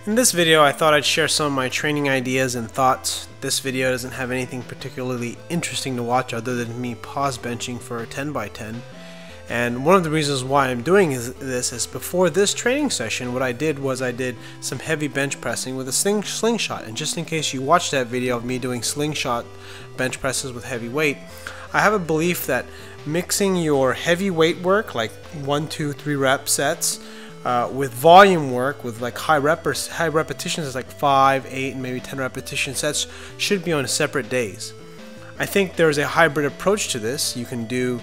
In this video, I thought I'd share some of my training ideas and thoughts. This video doesn't have anything particularly interesting to watch other than me pause benching for a 10x10. And one of the reasons why I'm doing this is before this training session, what I did was I did some heavy bench pressing with a slingshot. And just in case you watched that video of me doing slingshot bench presses with heavy weight, I have a belief that mixing your heavy weight work, like 1, 2, 3 rep sets, with volume work, with like high repetitions, like 5, 8, and maybe 10 repetition sets, should be on separate days. I think there's a hybrid approach to this. You can do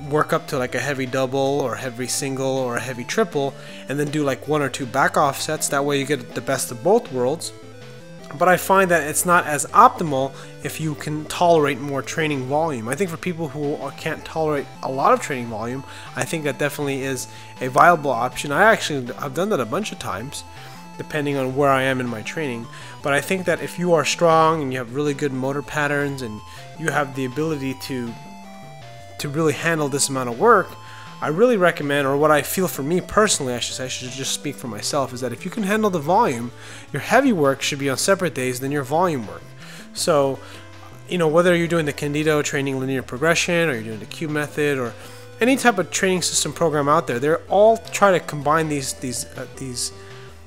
work up to like a heavy double or heavy single or a heavy triple, and then do like 1 or 2 back off sets. That way you get the best of both worlds. But I find that it's not as optimal if you can tolerate more training volume. I think for people who can't tolerate a lot of training volume, I think that definitely is a viable option. I've done that a bunch of times, depending on where I am in my training. But I think that if you are strong and you have really good motor patterns and you have the ability to really handle this amount of work, I really recommend, or what I feel for me personally, I should just speak for myself, is that if you can handle the volume, your heavy work should be on separate days than your volume work. So, whether you're doing the Candido training linear progression, or you're doing the Cube method, or any type of training system program out there, they're all try to combine these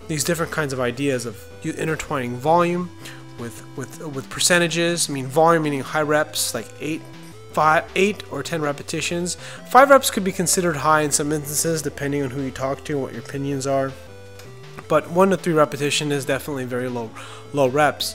different kinds of ideas of you intertwining volume with percentages. I mean, volume meaning high reps, like 8 or 10 repetitions. 5 reps could be considered high in some instances, depending on who you talk to and what your opinions are. But 1 to 3 repetition is definitely very low reps.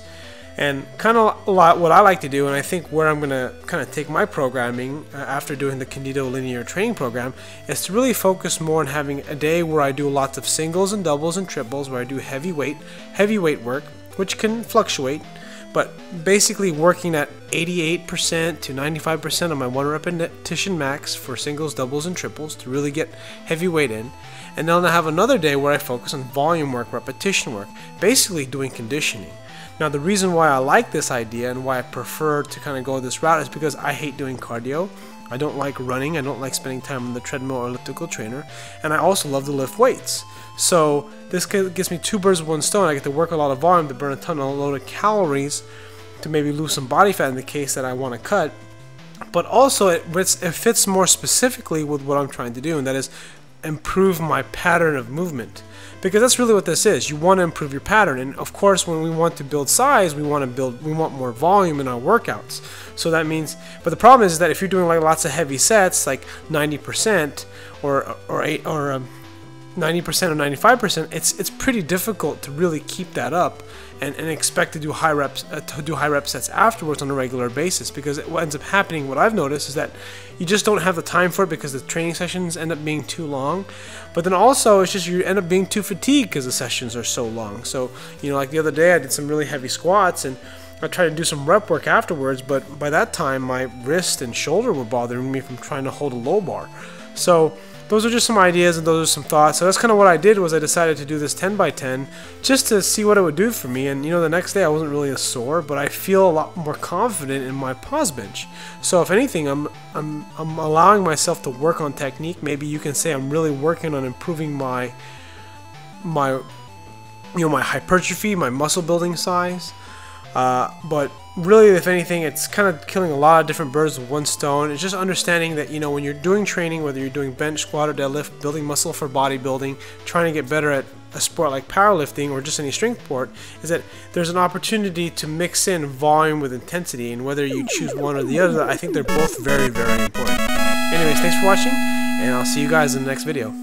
And kind of what I like to do, and I think where I'm going to kind of take my programming after doing the Candido linear training program, is to really focus more on having a day where I do lots of singles and doubles and triples, where I do heavy weight work, which can fluctuate, but basically working at 88% to 95% of my 1 repetition max for singles, doubles, and triples to really get heavy weight in. And then I have another day where I focus on volume work, repetition work, basically doing conditioning. Now, the reason why I like this idea and why I prefer to kind of go this route is because I hate doing cardio. I don't like running. I don't like spending time on the treadmill or elliptical trainer. And I also love to lift weights. So this gives me 2 birds with 1 stone. I get to work a lot of volume to burn a load of calories to maybe lose some body fat in the case that I want to cut. But also it fits more specifically with what I'm trying to do, and that is improve my pattern of movement. Because that's really what this is. You want to improve your pattern, and of course when we want to build size, we want more volume in our workouts. So that means, but the problem is that if you're doing like lots of heavy sets, like 90% or 90% or 95%, it's pretty difficult to really keep that up and expect to do high rep sets afterwards on a regular basis. Because what ends up happening, what I've noticed, is that you just don't have the time for it because the training sessions end up being too long. But then also it's just you end up being too fatigued because the sessions are so long. So like the other day I did some really heavy squats and I tried to do some rep work afterwards, but by that time my wrist and shoulder were bothering me from trying to hold a low bar. So those are just some ideas and those are some thoughts. So that's kind of what I did, was I decided to do this 10x10 just to see what it would do for me. And the next day I wasn't really as sore, but I feel a lot more confident in my pause bench. So if anything, I'm allowing myself to work on technique. Maybe you can say I'm really working on improving my hypertrophy, my muscle building size. But really, if anything, it's kind of killing a lot of different birds with 1 stone. It's just understanding that, when you're doing training, whether you're doing bench, squat, or deadlift, building muscle for bodybuilding, trying to get better at a sport like powerlifting or just any strength sport, is that there's an opportunity to mix in volume with intensity, and whether you choose one or the other, I think they're both very, very important. Anyways, thanks for watching, and I'll see you guys in the next video.